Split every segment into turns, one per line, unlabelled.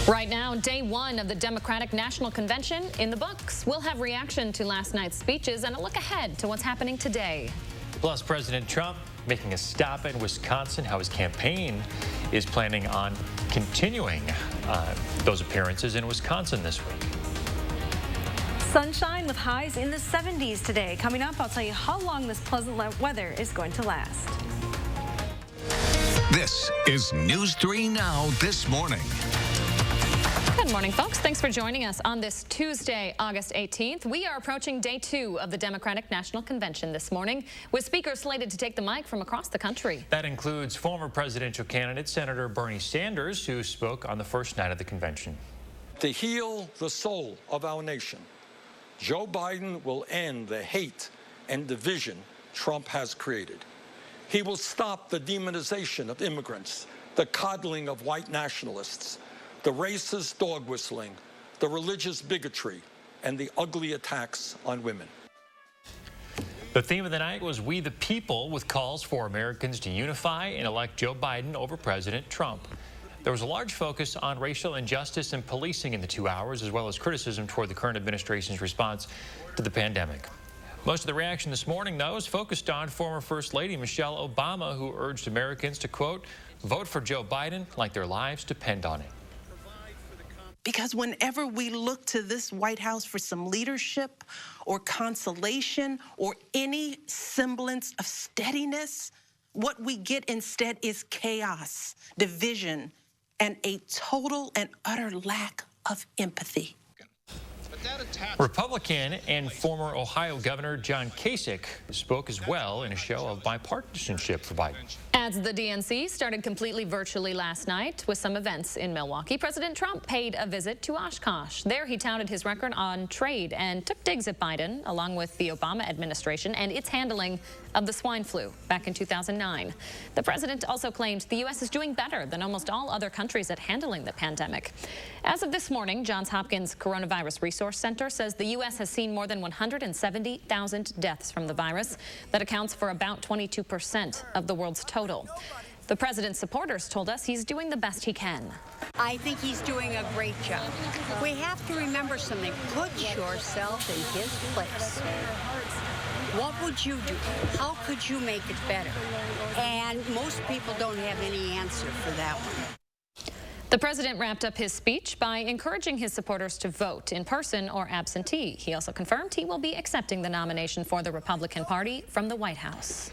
Right now, day one of the Democratic National Convention in the books. We'll have reaction to last night's speeches and a look ahead to what's happening today.
Plus, President Trump making a stop in Wisconsin, how his campaign is planning on continuing those appearances in Wisconsin this week.
Sunshine with highs in the 70s today. Coming up, I'll tell you how long this pleasant weather is going to last.
This is News 3 Now this morning.
Good morning, folks. Thanks for joining us on this Tuesday, August 18th. We are approaching day two of the Democratic National Convention this morning, with speakers slated to take the mic from across the country.
That includes former presidential candidate Senator Bernie Sanders, who spoke on the first night of the convention.
To heal the soul of our nation, Joe Biden will end the hate and division Trump has created. He will stop the demonization of immigrants, the coddling of white nationalists, the racist dog whistling, the religious bigotry, and the ugly attacks on women.
The theme of the night was We the People, with calls for Americans to unify and elect Joe Biden over President Trump. There was a large focus on racial injustice and policing in the 2 hours, as well as criticism toward the current administration's response to the pandemic. Most of the reaction this morning, though, is focused on former First Lady Michelle Obama, who urged Americans to, quote, vote for Joe Biden like their lives depend on it.
Because whenever we look to this White House for some leadership or consolation or any semblance of steadiness, what we get instead is chaos, division, and a total and utter lack of empathy.
Republican and former Ohio Governor John Kasich spoke as well in a show of bipartisanship for Biden.
As the DNC started completely virtually last night with some events in Milwaukee, President Trump paid a visit to Oshkosh. There he touted his record on trade and took digs at Biden, along with the Obama administration and its handling of the swine flu back in 2009. The president also claimed the U.S. is doing better than almost all other countries at handling the pandemic. As of this morning, Johns Hopkins Coronavirus Resource Center says the U.S. has seen more than 170,000 deaths from the virus. That accounts for about 22% of the world's total. The president's supporters told us he's doing the best he can.
I think he's doing a great job. We have to remember something. Put yourself in his place. What would you do? How could you make it better? And most people don't have any answer for that one.
The president wrapped up his speech by encouraging his supporters to vote in person or absentee. He also confirmed he will be accepting the nomination for the Republican Party from the White House.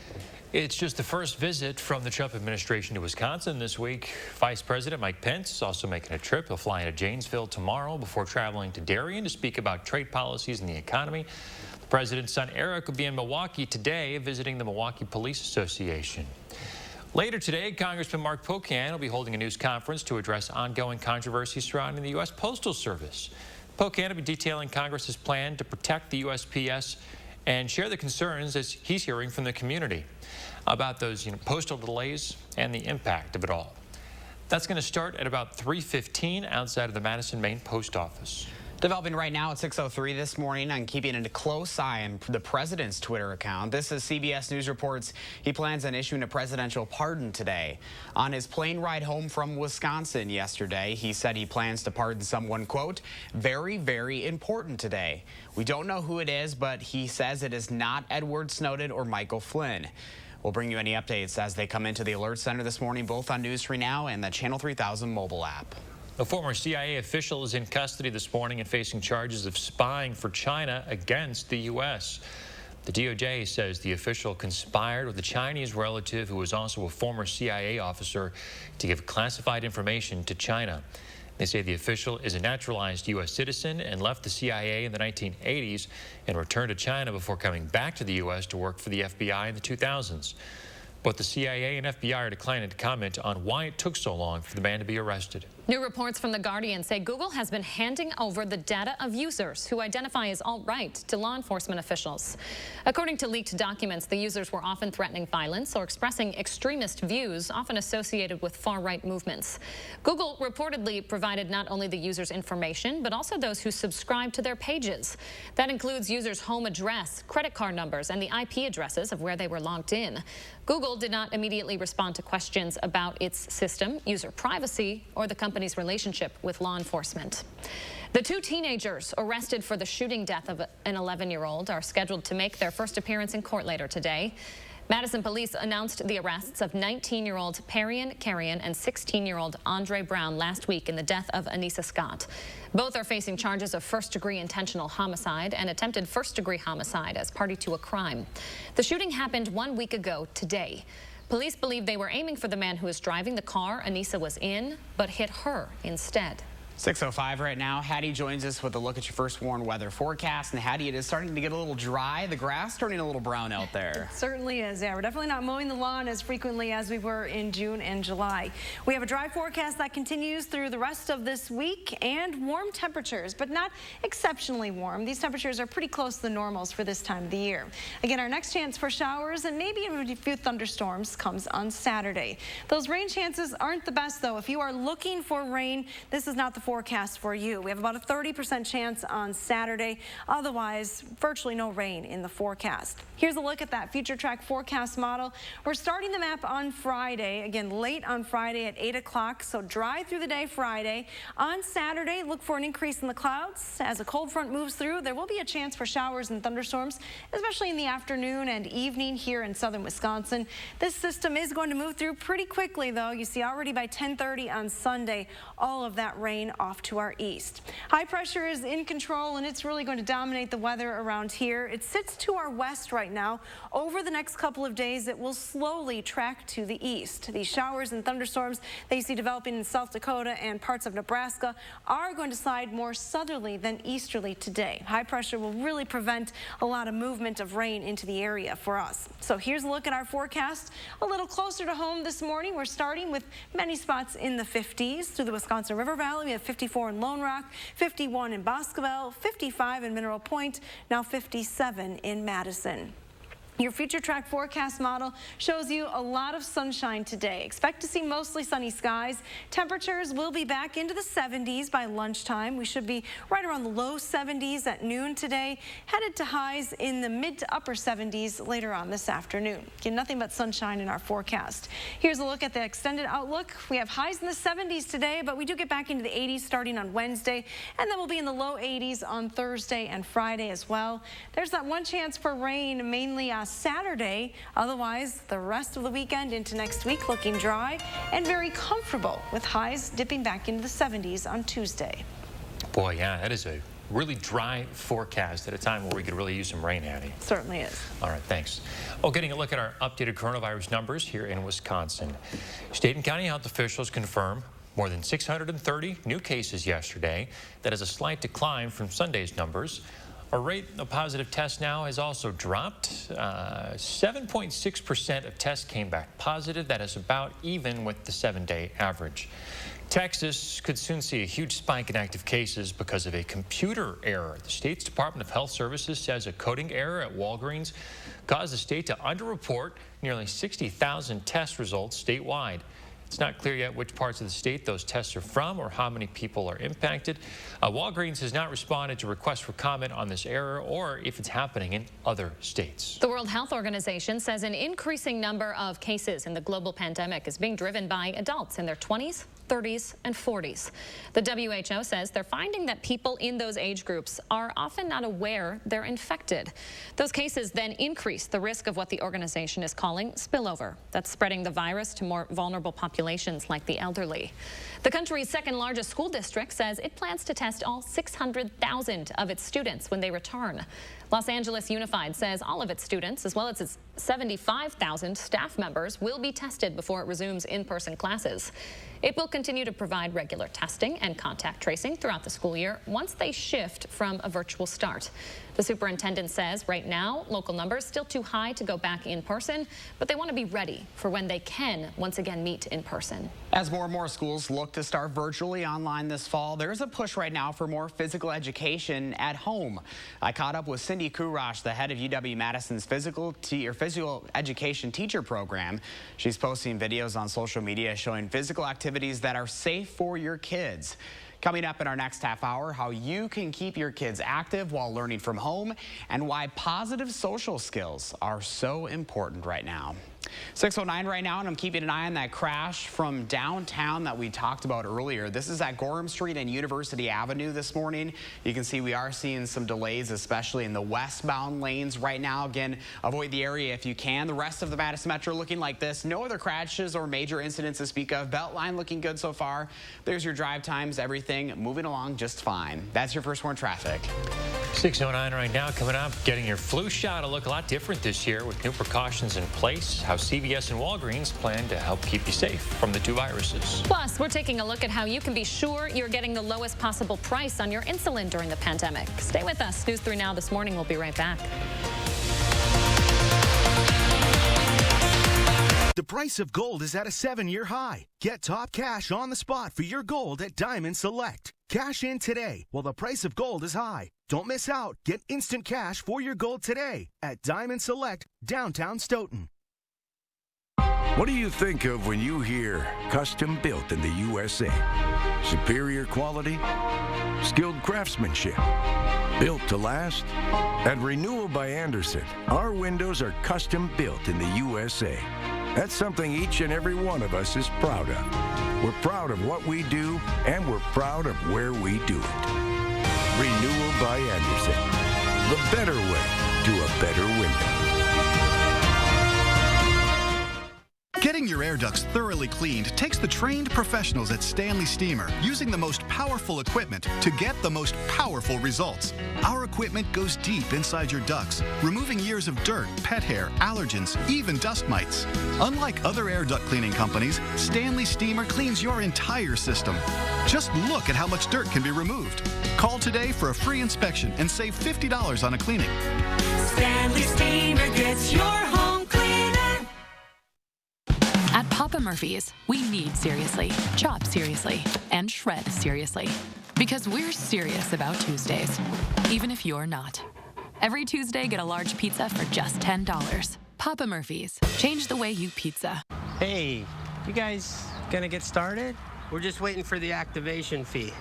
It's just the first visit from the Trump administration to Wisconsin this week. Vice President Mike Pence is also making a trip. He'll fly into Janesville tomorrow before traveling to Darien to speak about trade policies and the economy. The president's son Eric will be in Milwaukee today visiting the Milwaukee Police Association. Later today, Congressman Mark Pocan will be holding a news conference to address ongoing controversies surrounding the U.S. Postal Service. Pocan will be detailing Congress's plan to protect the USPS and share the concerns as he's hearing from the community about those postal delays and the impact of it all. That's going to start at about 3:15 outside of the Madison, Maine post office.
Developing right now at 6:03 this morning on keeping a close eye on the president's Twitter account. This is CBS News reports he plans on issuing a presidential pardon today. On his plane ride home from Wisconsin yesterday, he said he plans to pardon someone, quote, very, very important today. We don't know who it is, but he says it is not Edward Snowden or Michael Flynn. We'll bring you any updates as they come into the Alert Center this morning, both on News 3 Now and the Channel 3000 mobile app.
A former CIA official is in custody this morning and facing charges of spying for China against the U.S. The DOJ says the official conspired with a Chinese relative who was also a former CIA officer to give classified information to China. They say the official is a naturalized U.S. citizen and left the CIA in the 1980s and returned to China before coming back to the U.S. to work for the FBI in the 2000s. But the CIA and FBI are declining to comment on why it took so long for the man to be arrested.
New reports from The Guardian say Google has been handing over the data of users who identify as alt-right to law enforcement officials. According to leaked documents, the users were often threatening violence or expressing extremist views, often associated with far-right movements. Google reportedly provided not only the users' information, but also those who subscribed to their pages. That includes users' home address, credit card numbers, and the IP addresses of where they were logged in. Google Google did not immediately respond to questions about its system, user privacy, or the company's relationship with law enforcement. The two teenagers arrested for the shooting death of an 11-year-old are scheduled to make their first appearance in court later today. Madison police announced the arrests of 19-year-old Perian Carrion and 16-year-old Andre Brown last week in the death of Anissa Scott. Both are facing charges of first-degree intentional homicide and attempted first-degree homicide as party to a crime. The shooting happened 1 week ago today. Police believe they were aiming for the man who was driving the car Anissa was in, but hit her instead.
6:05 right now. Hattie joins us with a look at your first warned weather forecast. And Hattie, it is starting to get a little dry. The grass turning a little brown out there.
It certainly is. Yeah, we're definitely not mowing the lawn as frequently as we were in June and July. We have a dry forecast that continues through the rest of this week and warm temperatures, but not exceptionally warm. These temperatures are pretty close to the normals for this time of the year. Again, our next chance for showers and maybe a few thunderstorms comes on Saturday. Those rain chances aren't the best, though. If you are looking for rain, this is not the forecast for you. We have about a 30% chance on Saturday. Otherwise, virtually no rain in the forecast. Here's a look at that future track forecast model. We're starting the map on Friday, again late on Friday at 8 o'clock, so dry through the day Friday. On Saturday, look for an increase in the clouds. As a cold front moves through, there will be a chance for showers and thunderstorms, especially in the afternoon and evening here in southern Wisconsin. This system is going to move through pretty quickly, though. You see already by 10:30 on Sunday, all of that rain off to our east. High pressure is in control, and it's really going to dominate the weather around here. It sits to our west right now. Over the next couple of days, it will slowly track to the east. These showers and thunderstorms that you see developing in South Dakota and parts of Nebraska are going to slide more southerly than easterly today. High pressure will really prevent a lot of movement of rain into the area for us. So here's a look at our forecast. A little closer to home this morning. We're starting with many spots in the 50s through the Wisconsin River Valley. We have 54 in Lone Rock, 51 in Boscoville, 55 in Mineral Point, now 57 in Madison. Your future track forecast model shows you a lot of sunshine today. Expect to see mostly sunny skies. Temperatures will be back into the 70s by lunchtime. We should be right around the low 70s at noon today, headed to highs in the mid to upper 70s later on this afternoon. Again, nothing but sunshine in our forecast. Here's a look at the extended outlook. We have highs in the 70s today, but we do get back into the 80s starting on Wednesday, and then we'll be in the low 80s on Thursday and Friday as well. There's that one chance for rain, mainly Saturday. Otherwise, the rest of the weekend into next week looking dry and very comfortable, with highs dipping back into the 70s on Tuesday.
Boy, yeah, that is a really dry forecast at a time where we could really use some rain, Hattie.
Certainly is.
All right, thanks. Oh, getting a look at our updated coronavirus numbers here in Wisconsin. State and county health officials confirm more than 630 new cases yesterday. That is a slight decline from Sunday's numbers. Our rate of positive tests now has also dropped. 7.6% of tests came back positive. That is about even with the 7-day average. Texas could soon see a huge spike in active cases because of a computer error. The state's Department of Health Services says a coding error at Walgreens caused the state to underreport nearly 60,000 test results statewide. It's not clear yet which parts of the state those tests are from or how many people are impacted. Walgreens has not responded to requests for comment on this error or if it's happening in other states.
The World Health Organization says an increasing number of cases in the global pandemic is being driven by adults in their 20s, 30s, and 40s. The WHO says they're finding that people in those age groups are often not aware they're infected. Those cases then increase the risk of what the organization is calling spillover. That's spreading the virus to more vulnerable populations like the elderly. The country's second largest school district says it plans to test all 600,000 of its students when they return. Los Angeles Unified says all of its students, as well as its 75,000 staff members, will be tested before it resumes in-person classes. It will continue to provide regular testing and contact tracing throughout the school year once they shift from a virtual start. The superintendent says right now local numbers still too high to go back in person, but they want to be ready for when they can once again meet in person.
As more and more schools look to start virtually online this fall, there's a push right now for more physical education at home. I caught up with Cindy Kurash, the head of UW-Madison's physical education teacher program. She's posting videos on social media showing physical activities that are safe for your kids. Coming up in our next half hour, how you can keep your kids active while learning from home and why positive social skills are so important right now. 6:09 right now, and I'm keeping an eye on that crash from downtown that we talked about earlier. This is at Gorham Street and University Avenue this morning. You can see we are seeing some delays, especially in the westbound lanes right now. Again, avoid the area if you can. The rest of the Madison Metro looking like this. No other crashes or major incidents to speak of. Beltline looking good so far. There's your drive times, everything moving along just fine. That's your first warn traffic.
6:09 right now. Coming up, getting your flu shot will look a lot different this year with new precautions in place. How CVS and Walgreens plan to help keep you safe from the two viruses.
Plus, we're taking a look at how you can be sure you're getting the lowest possible price on your insulin during the pandemic. Stay with us. News 3 Now this morning. We'll be right back.
The price of gold is at a 7-year high. Get top cash on the spot for your gold at Diamond Select. Cash in today while the price of gold is high. Don't miss out. Get instant cash for your gold today at Diamond Select, downtown Stoughton.
What do you think of when you hear custom built in the USA? Superior quality, skilled craftsmanship, built to last? At Renewal by Anderson, our windows are custom built in the USA. That's something each and every one of us is proud of. We're proud of what we do, and we're proud of where we do it. Renewal by Anderson, the better way to a better window.
Getting your air ducts thoroughly cleaned takes the trained professionals at Stanley Steamer using the most powerful equipment to get the most powerful results. Our equipment goes deep inside your ducts, removing years of dirt, pet hair, allergens, even dust mites. Unlike other air duct cleaning companies, Stanley Steamer cleans your entire system. Just look at how much dirt can be removed. Call today for a free inspection and save $50 on a cleaning.
Stanley Steamer gets your home cleaner.
At Papa Murphy's, we need seriously, chop seriously, and shred seriously. Because we're serious about Tuesdays, even if you're not. Every Tuesday, get a large pizza for just $10. Papa Murphy's. Change the way you pizza.
Hey, you guys gonna get started? We're just waiting for the activation fee.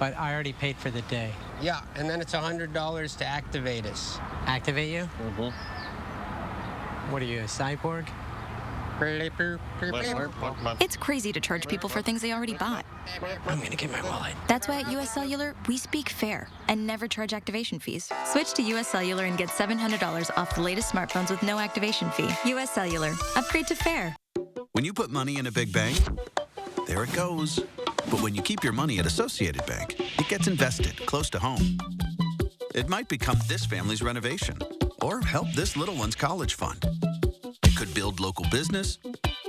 But I already paid for the day.
Yeah, and then it's $100 to activate us.
Activate you?
Mm-hmm.
What are you, a cyborg?
It's crazy to charge people for things they already bought.
I'm gonna get my wallet.
That's why at US Cellular, we speak fair and never charge activation fees. Switch to US Cellular and get $700 off the latest smartphones with no activation fee. US Cellular. Upgrade to fair.
When you put money in a big bank, there it goes. But when you keep your money at Associated Bank, it gets invested close to home. It might become this family's renovation or help this little one's college fund. Could build local business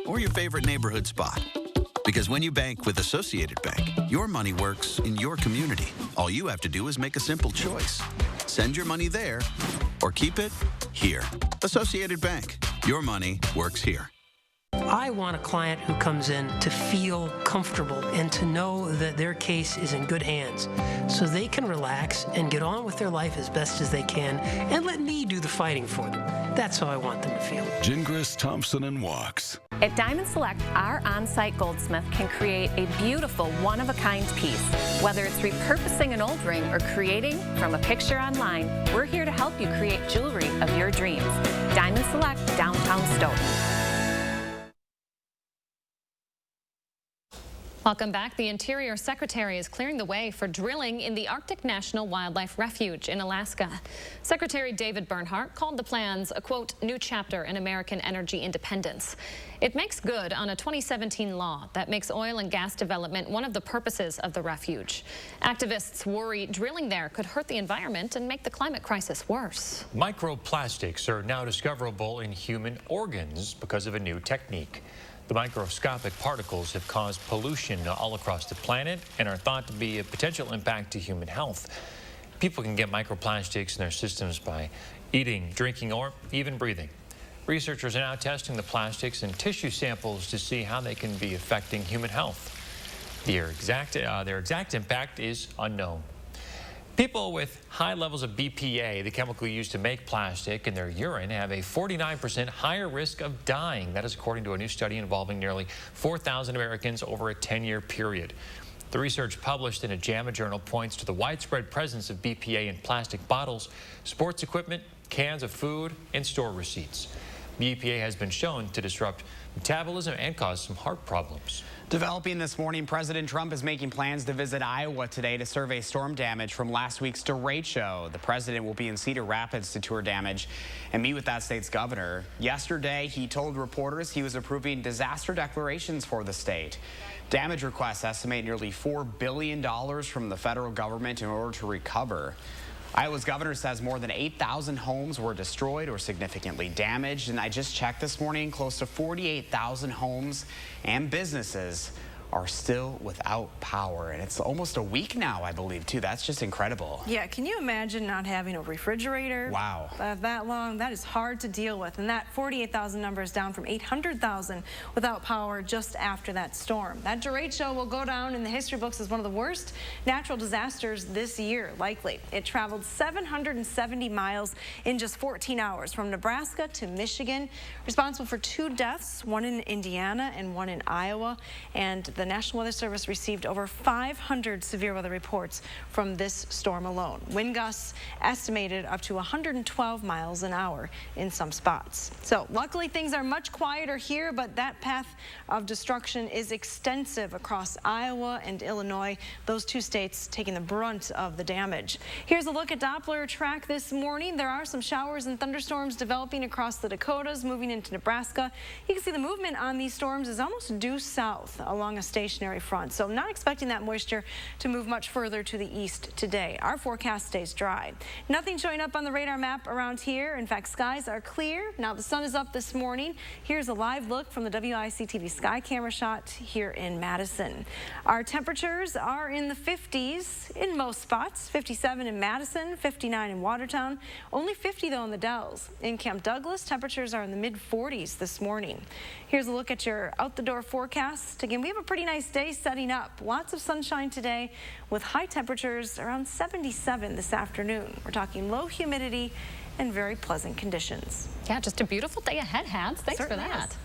or your favorite neighborhood spot. Because when you bank with Associated Bank, your money works in your community. All you have to do is make a simple choice. Send your money there or keep it here. Associated Bank. Your money works here.
I want a client who comes in to feel comfortable and to know that their case is in good hands so they can relax and get on with their life as best as they can and let me do the fighting for them. That's how I want them to feel.
Gingras, Thompson, and Walks.
At Diamond Select, our on-site goldsmith can create a beautiful, one-of-a-kind piece. Whether it's repurposing an old ring or creating from a picture online, we're here to help you create jewelry of your dreams. Diamond Select, downtown Stoughton.
Welcome back. The Interior Secretary is clearing the way for drilling in the Arctic National Wildlife Refuge in Alaska. Secretary David Bernhardt called the plans a, quote, new chapter in American energy independence. It makes good on a 2017 law that makes oil and gas development one of the purposes of the refuge. Activists worry drilling there could hurt the environment and make the climate crisis worse.
Microplastics are now discoverable in human organs because of a new technique. The microscopic particles have caused pollution all across the planet and are thought to be a potential impact to human health. People can get microplastics in their systems by eating, drinking, or even breathing. Researchers are now testing the plastics in tissue samples to see how they can be affecting human health. Their exact impact is unknown. People with high levels of BPA, the chemical used to make plastic, in their urine have a 49% higher risk of dying. That is according to a new study involving nearly 4,000 Americans over a 10-year period. The research published in a JAMA journal points to the widespread presence of BPA in plastic bottles, sports equipment, cans of food, and store receipts. The EPA has been shown to disrupt metabolism and cause some heart problems.
Developing this morning, President Trump is making plans to visit Iowa today to survey storm damage from last week's derecho. The president will be in Cedar Rapids to tour damage and meet with that state's governor. Yesterday, he told reporters he was approving disaster declarations for the state. Damage requests estimate nearly $4 billion from the federal government in order to recover. Iowa's governor says more than 8,000 homes were destroyed or significantly damaged, and I just checked this morning, close to 48,000 homes and businesses are still without power, and it's almost a week now, I believe, too. That's just incredible.
Yeah, can you imagine not having a refrigerator?
Wow.
That long? That is hard to deal with, and that 48,000 number is down from 800,000 without power just after that storm. That derecho will go down in the history books as one of the worst natural disasters this year, likely. It traveled 770 miles in just 14 hours from Nebraska to Michigan, responsible for 2 deaths, one in Indiana and one in Iowa, and the National Weather Service received over 500 severe weather reports from this storm alone. Wind gusts estimated up to 112 miles an hour in some spots. So luckily things are much quieter here, but that path of destruction is extensive across Iowa and Illinois, those 2 states taking the brunt of the damage. Here's a look at Doppler track this morning. There are some showers and thunderstorms developing across the Dakotas, moving into Nebraska. You can see the movement on these storms is almost due south along a stationary front, so not expecting that moisture to move much further to the east today. Our forecast stays dry. Nothing showing up on the radar map around here. In fact, skies are clear. Now the sun is up this morning. Here's a live look from the WIC-TV sky camera shot here in Madison. Our temperatures are in the 50s in most spots. 57 in Madison, 59 in Watertown, only 50 though in the Dells. In Camp Douglas, temperatures are in the mid-40s this morning. Here's a look at your out-the-door forecast. Again, we have a pretty nice day setting up. Lots of sunshine today with high temperatures around 77 this afternoon. We're talking low humidity and very pleasant conditions.
Yeah, just a beautiful day ahead, Hats. Thanks
Certainly
for that.
is.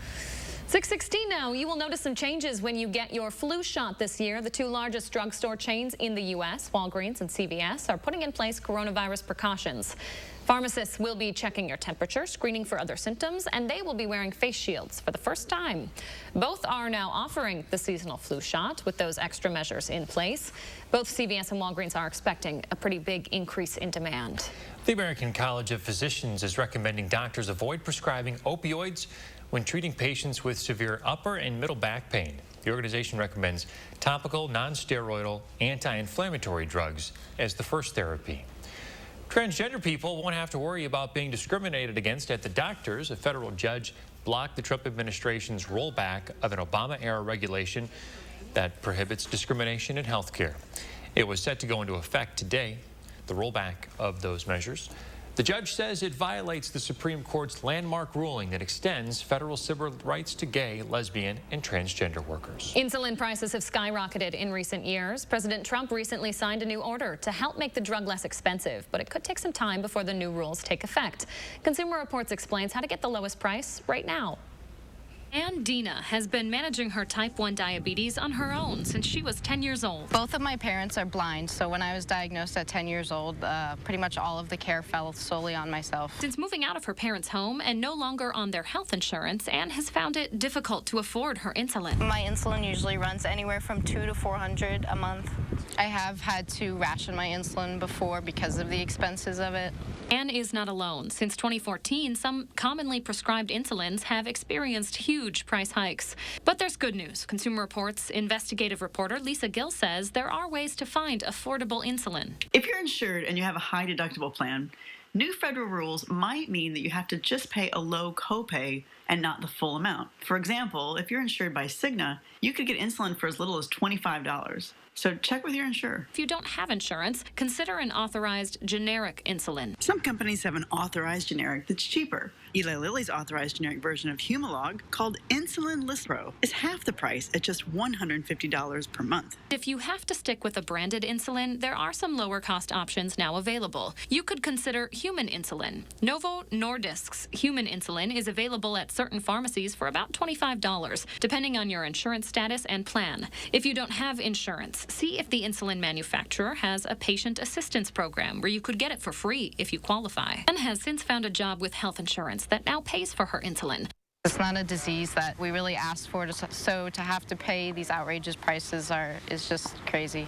6:16 now. You will notice some changes when you get your flu shot this year. The 2 largest drugstore chains in the U.S., Walgreens and CVS, are putting in place coronavirus precautions. Pharmacists will be checking your temperature, screening for other symptoms, and they will be wearing face shields for the first time. Both are now offering the seasonal flu shot with those extra measures in place. Both CVS and Walgreens are expecting a pretty big increase in demand.
The American College of Physicians is recommending doctors avoid prescribing opioids when treating patients with severe upper and middle back pain. The organization recommends topical, non-steroidal, anti-inflammatory drugs as the first therapy. Transgender people won't have to worry about being discriminated against at the doctors. A federal judge blocked the Trump administration's rollback of an Obama-era regulation that prohibits discrimination in health care. It was set to go into effect today, the rollback of those measures. The judge says it violates the Supreme Court's landmark ruling that extends federal civil rights to gay, lesbian, and transgender workers.
Insulin prices have skyrocketed in recent years. President Trump recently signed a new order to help make the drug less expensive, but it could take some time before the new rules take effect. Consumer Reports explains how to get the lowest price right now. And Dina has been managing her type 1 diabetes on her own since she was 10 years old.
Both of my parents are blind, so when I was diagnosed at 10 years old, pretty much all of the care fell solely on myself.
Since moving out of her parents' home and no longer on their health insurance, Anne has found it difficult to afford her insulin.
My insulin usually runs anywhere from $200 to $400 a month. I have had to ration my insulin before because of the expenses of it.
Anne is not alone. Since 2014, some commonly prescribed insulins have experienced huge price hikes. But there's good news. Consumer Reports investigative reporter Lisa Gill says there are ways to find affordable insulin.
If you're insured and you have a high deductible plan, new federal rules might mean that you have to just pay a low copay and not the full amount. For example, if you're insured by Cigna, you could get insulin for as little as $25. So check with your insurer.
If you don't have insurance, consider an authorized generic insulin.
Some companies have an authorized generic that's cheaper. Eli Lilly's authorized generic version of Humalog, called Insulin Lispro, is half the price at just $150 per month.
If you have to stick with a branded insulin, there are some lower cost options now available. You could consider human insulin. Novo Nordisk's human insulin is available at certain pharmacies for about $25, depending on your insurance status and plan. If you don't have insurance, see if the insulin manufacturer has a patient assistance program where you could get it for free if you qualify. And has since found a job with health insurance
insurance that now pays for her insulin.
It's not a disease that we really asked for, so to have to pay these outrageous prices is just crazy.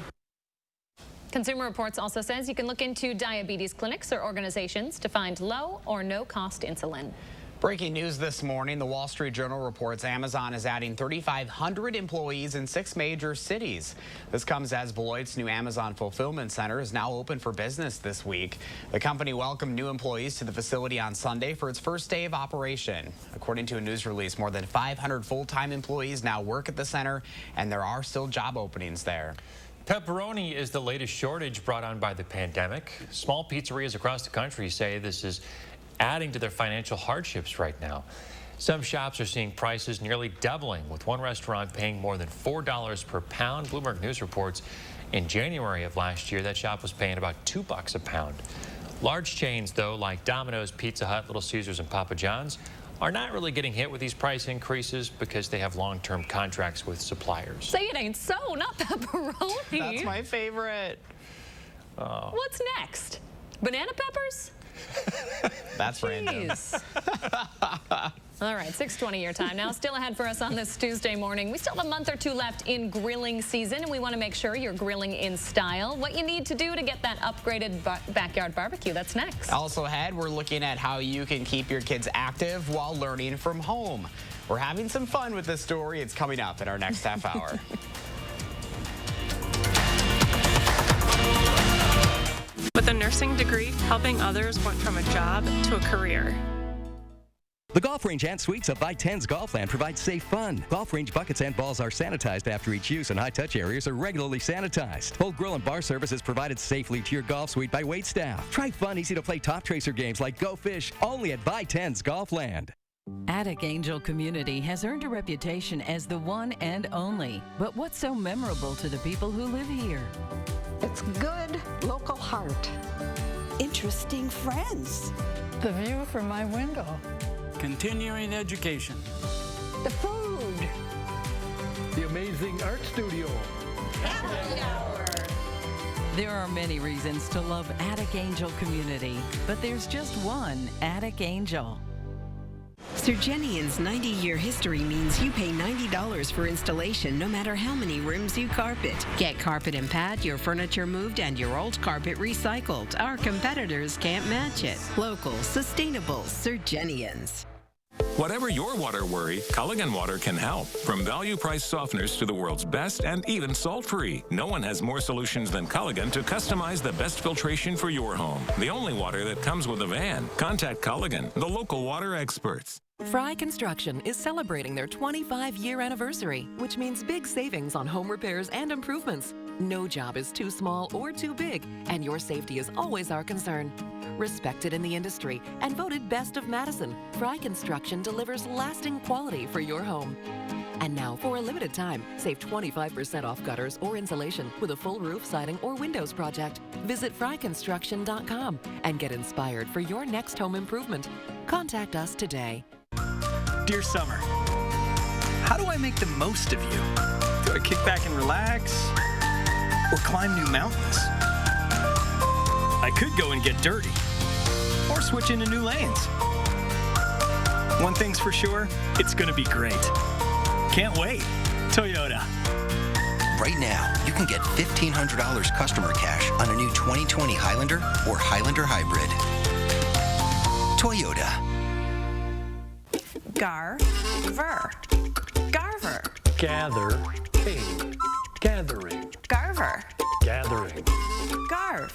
Consumer Reports also says you can look into diabetes clinics or organizations to find low or no-cost insulin.
Breaking news this morning, the Wall Street Journal reports Amazon is adding 3,500 employees in 6 major cities. This comes as Beloit's new Amazon fulfillment center is now open for business this week. The company welcomed new employees to the facility on Sunday for its first day of operation. According to a news release, more than 500 full-time employees now work at the center, and there are still job openings there.
Pepperoni is the latest shortage brought on by the pandemic. Small pizzerias across the country say this is adding to their financial hardships right now. Some shops are seeing prices nearly doubling, with one restaurant paying more than $4 per pound. Bloomberg News reports in January of last year, that shop was paying about $2 a pound. Large chains, though, like Domino's, Pizza Hut, Little Caesars, and Papa John's, are not really getting hit with these price increases because they have long-term contracts with suppliers.
Say it ain't so, not pepperoni.
That's my favorite.
Oh.
What's next? Banana peppers?
That's random.
All right, 6:20 your time now. Still ahead for us on this Tuesday morning. We still have a month or two left in grilling season, and we want to make sure you're grilling in style. What you need to do to get that upgraded backyard barbecue, that's next.
Also ahead, we're looking at how you can keep your kids active while learning from home. We're having some fun with this story. It's coming up in our next half hour.
With a nursing degree, helping others went from a job to a career.
The golf range and suites of By10's Golfland provide safe fun. Golf range buckets and balls are sanitized after each use, and high-touch areas are regularly sanitized. Full grill and bar service is provided safely to your golf suite by wait staff. Try fun, easy-to-play top tracer games like Go Fish, only at By10's Golfland.
Attic Angel Community has earned a reputation as the one and only. But what's so memorable to the people who live here?
It's good local heart. Interesting friends.
The view from my window.
Continuing education.
The food.
The amazing art studio.
Happy hour.
There are many reasons to love Attic Angel Community, but there's just one Attic Angel.
Surgenian's 90-year history means you pay $90 for installation no matter how many rooms you carpet. Get carpet and pad, your furniture moved, and your old carpet recycled. Our competitors can't match it. Local, sustainable Surgenians.
Whatever your water worry, Culligan Water can help. From value-priced softeners to the world's best and even salt-free, no one has more solutions than Culligan to customize the best filtration for your home. The only water that comes with a van. Contact Culligan, the local water experts.
Fry Construction is celebrating their 25-year anniversary, which means big savings on home repairs and improvements. No job is too small or too big, and your safety is always our concern. Respected in the industry and voted Best of Madison, Fry Construction delivers lasting quality for your home. And now, for a limited time, save 25% off gutters or insulation with a full roof, siding, or windows project. Visit fryconstruction.com and get inspired for your next home improvement. Contact us today.
Dear Summer, how do I make the most of you? Do I kick back and relax? Or climb new mountains? I could go and get dirty. Or switch into new lanes. One thing's for sure, it's gonna be great. Can't wait. Toyota.
Right now, you can get $1,500 customer cash on a new 2020 Highlander or Highlander Hybrid. Toyota.
Garver. Garver.
Gathering. Gathering.
Garver.
Gathering.
Garv.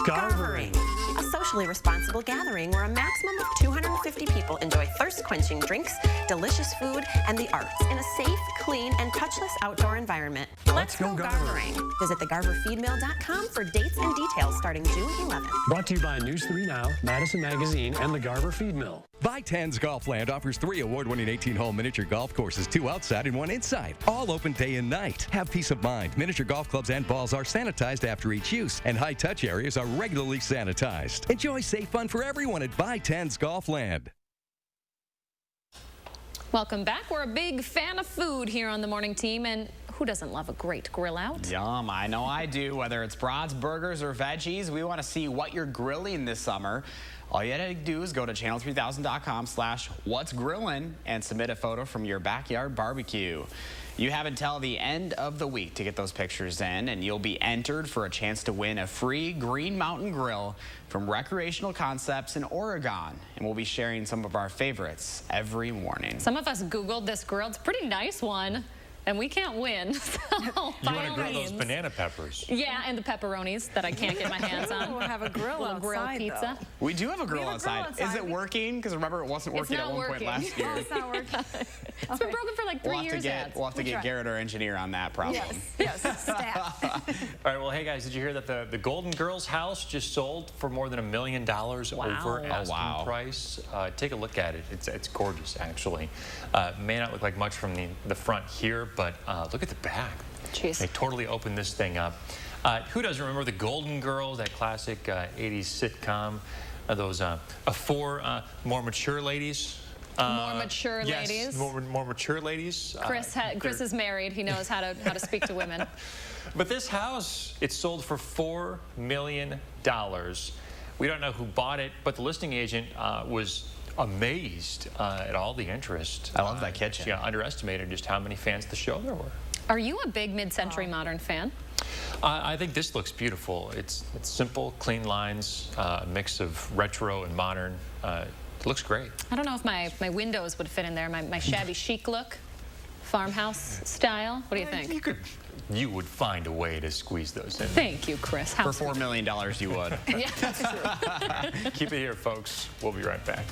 Garvering.
A socially responsible gathering where a maximum of 250 people enjoy thirst-quenching drinks, delicious food, and the arts in a safe, clean, and touchless outdoor environment. Let's go Garvering. Visit thegarverfeedmill.com for dates and details starting June 11th.
Brought to you by News 3 Now, Madison Magazine, and the Garver Feed Mill.
By10's Golfland offers 3 award-winning 18-hole miniature golf courses, 2 outside and 1 inside, all open day and night. Have peace of mind. Miniature golf clubs and balls are sanitized after each use, and high-touch areas are regularly sanitized. Enjoy safe fun for everyone at By10's Golfland.
Welcome back. We're a big fan of food here on the morning team, and who doesn't love a great grill out?
Yum, I know I do. Whether it's brats, burgers, or veggies, we want to see what you're grilling this summer. All you gotta do is go to channel3000.com/whatsgrillin' and submit a photo from your backyard barbecue. You have until the end of the week to get those pictures in, and you'll be entered for a chance to win a free Green Mountain Grill from Recreational Concepts in Oregon. And we'll be sharing some of our favorites every morning.
Some of us Googled this grill. It's a pretty nice one. And we can't win. So
you want to grill those banana peppers.
Yeah, and the pepperonis that I can't get my hands on.
We'll have a grill outside,
grill pizza.
Though.
We do have a grill outside. Is it working? Because remember, it wasn't working at one point last year.
Oh, it's not working.
It's been broken for like 3 years.
We'll have to get Garrett, our engineer, on that problem.
Yes, staff.
All right, well, hey, guys, did you hear that the Golden Girls house just sold for more than $1 million over asking price? Take a look at it. It's gorgeous, actually. May not look like much from the front here, but look at the back.
Jeez.
They totally opened this thing up. Who doesn't remember the Golden Girls, that classic 80s sitcom? Those 4 more mature ladies.
More mature ladies.
Yes, more mature ladies.
Chris is married. He knows how to speak to women.
But this house, it sold for $4 million. We don't know who bought it, but the listing agent was amazed at all the interest.
I love that kitchen.
Yeah, underestimated just how many fans of the show there were.
Are you a big mid-century modern fan?
I think this looks beautiful. It's simple, clean lines, a mix of retro and modern. It looks great.
I don't know if my windows would fit in there, my shabby chic look, farmhouse style. What do you think?
You would find a way to squeeze those in.
Thank you, Chris.
For $4 million, you would.
Yeah, that's true.
Keep it here, folks. We'll be right back.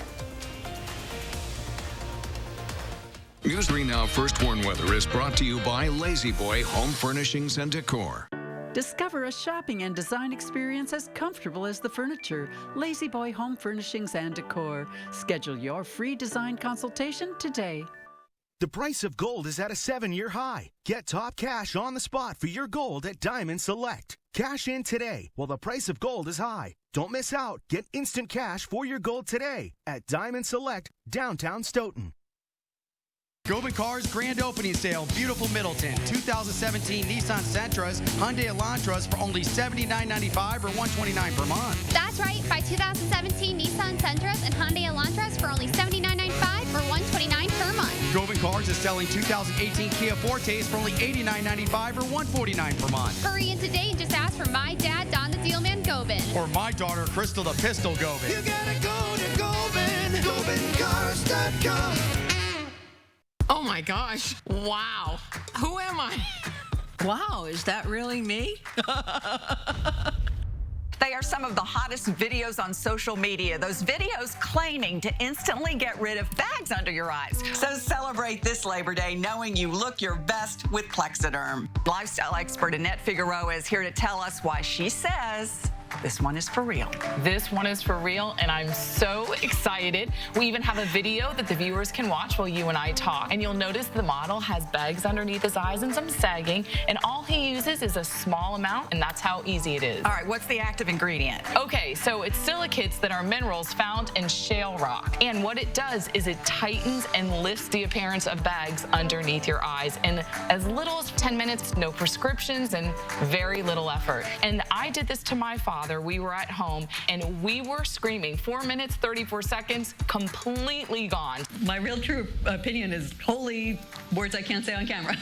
News 3 Now First Warn Weather is brought to you by Lazy Boy Home Furnishings and Decor.
Discover a shopping and design experience as comfortable as the furniture. Lazy Boy Home Furnishings and Decor. Schedule your free design consultation today.
The price of gold is at a 7-year high. Get top cash on the spot for your gold at Diamond Select. Cash in today while the price of gold is high. Don't miss out. Get instant cash for your gold today at Diamond Select, downtown Stoughton.
Gobin Cars Grand Opening Sale, beautiful Middleton. 2017 Nissan Sentras, Hyundai Elantras for only $79.95 or $129 per month.
That's right. Buy 2017 Nissan Sentras and Hyundai Elantras for only $79.95 or $129 per month.
Gobin Cars is selling 2018 Kia Fortes for only $89.95 or $149 per month.
Hurry in today and just ask for my dad, Don the Dealman Gobin.
Or my daughter, Crystal the Pistol Gobin.
You gotta go to Gobin, GobinCars.com.
Oh my gosh. Wow. Who am I?
Wow, is that really me?
They are some of the hottest videos on social media. Those videos claiming to instantly get rid of bags under your eyes. So celebrate this Labor Day knowing you look your best with Plexiderm. Lifestyle expert Annette Figueroa is here to tell us why she says this one is for real.
This one is for real, and I'm so excited. We even have a video that the viewers can watch while you and I talk. And you'll notice the model has bags underneath his eyes and some sagging, and all he uses is a small amount, and that's how easy it is.
All right, what's the active ingredient?
Okay, so it's silicates that are minerals found in shale rock. And what it does is it tightens and lifts the appearance of bags underneath your eyes in as little as 10 minutes, no prescriptions, and very little effort. And I did this to my father. We were at home and we were screaming. 4 minutes, 34 seconds, completely gone.
My real true opinion is holy words I can't say on camera.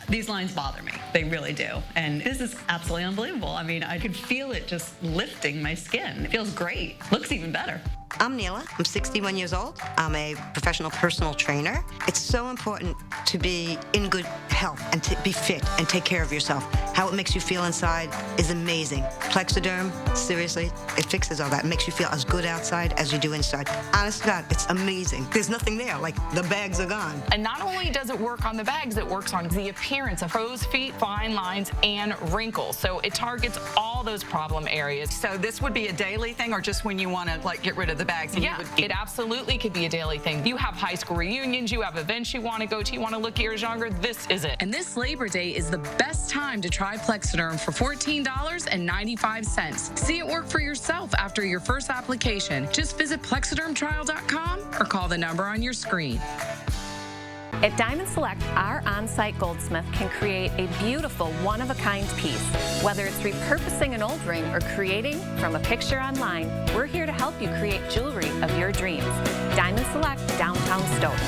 These lines bother me. They really do. And this is absolutely unbelievable. I mean, I could feel it just lifting my skin. It feels great. Looks even better.
I'm Neela. I'm 61 years old. I'm a professional personal trainer. It's so important to be in good health and to be fit and take care of yourself. How it makes you feel inside is amazing. Plexiderm, seriously, it fixes all that. It makes you feel as good outside as you do inside. Honest to God, it's amazing. There's nothing there. Like, the bags are gone.
And not only does it work on the bags, it works on the appearance of crow's feet, fine lines, and wrinkles. So it targets all those problem areas.
So this would be a daily thing or just when you want to, like, get rid of the bags?
Yeah, it absolutely could be a daily thing. You have high school reunions, you have events you want to go to, you want to look years younger, this is it. And this Labor Day is the best time to try Plexiderm for $14.95. See it work for yourself after your first application. Just visit plexidermtrial.com or call the number on your screen.
At Diamond Select, our on-site goldsmith can create a beautiful, one-of-a-kind piece. Whether it's repurposing an old ring or creating from a picture online, we're here to help you create jewelry of your dreams. Diamond Select, downtown Stoughton.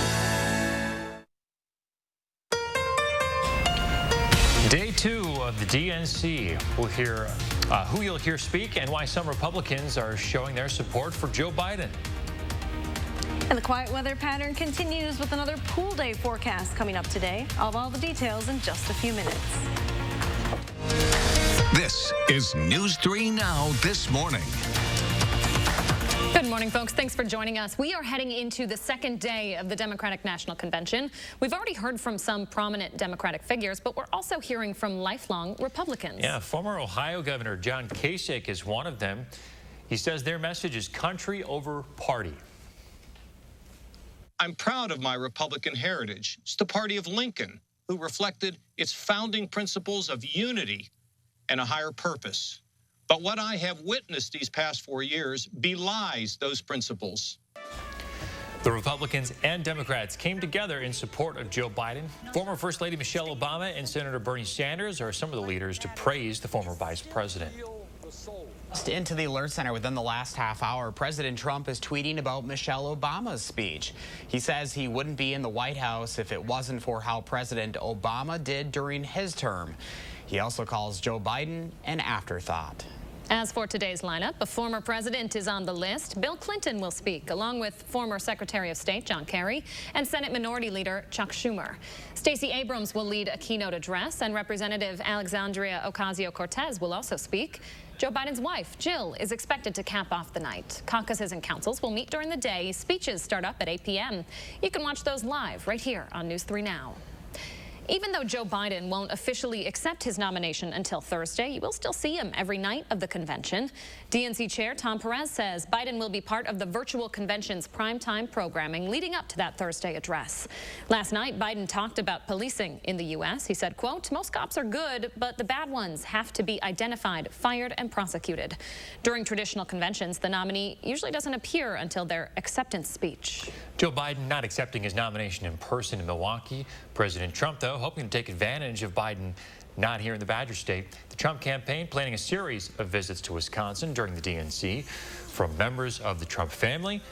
Day 2 of the DNC. We'll hear who you'll hear speak and why some Republicans are showing their support for Joe Biden.
And the quiet weather pattern continues with another pool day forecast coming up today. I'll have all the details in just a few minutes.
This is News 3 Now this morning.
Good morning, folks. Thanks for joining us. We are heading into the second day of the Democratic National Convention. We've already heard from some prominent Democratic figures, but we're also hearing from lifelong Republicans.
Yeah, former Ohio Governor John Kasich is one of them. He says their message is country over party.
I'm proud of my Republican heritage. It's the party of Lincoln, who reflected its founding principles of unity and a higher purpose. But what I have witnessed these past 4 years belies those principles.
The Republicans and Democrats came together in support of Joe Biden. Former First Lady Michelle Obama and Senator Bernie Sanders are some of the leaders to praise the former vice president.
Into the Alert Center within the last half hour, President Trump is tweeting about Michelle Obama's speech. He says he wouldn't be in the White House if it wasn't for how President Obama did during his term. He also calls Joe Biden an afterthought.
As for today's lineup, a former president is on the list. Bill Clinton will speak, along with former Secretary of State John Kerry and Senate Minority Leader Chuck Schumer. Stacey Abrams will lead a keynote address, and Representative Alexandria Ocasio-Cortez will also speak. Joe Biden's wife, Jill, is expected to cap off the night. Caucuses and councils will meet during the day. Speeches start up at 8 p.m. You can watch those live right here on News 3 Now. Even though Joe Biden won't officially accept his nomination until Thursday, you will still see him every night of the convention. DNC Chair Tom Perez says Biden will be part of the virtual convention's primetime programming leading up to that Thursday address. Last night, Biden talked about policing in the U.S. He said, quote, "Most cops are good, but the bad ones have to be identified, fired, and prosecuted." During traditional conventions, the nominee usually doesn't appear until their acceptance speech.
Joe Biden not accepting his nomination in person in Milwaukee. President Trump, though, hoping to take advantage of Biden not here in the Badger State. The Trump campaign planning a series of visits to Wisconsin during the DNC from members of the Trump family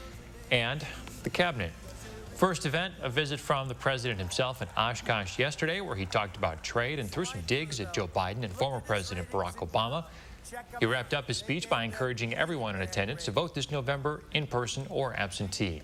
and the cabinet. First event, a visit from the president himself in Oshkosh yesterday, where he talked about trade and threw some digs at Joe Biden and former President Barack Obama. He wrapped up his speech by encouraging everyone in attendance to vote this November in person or absentee.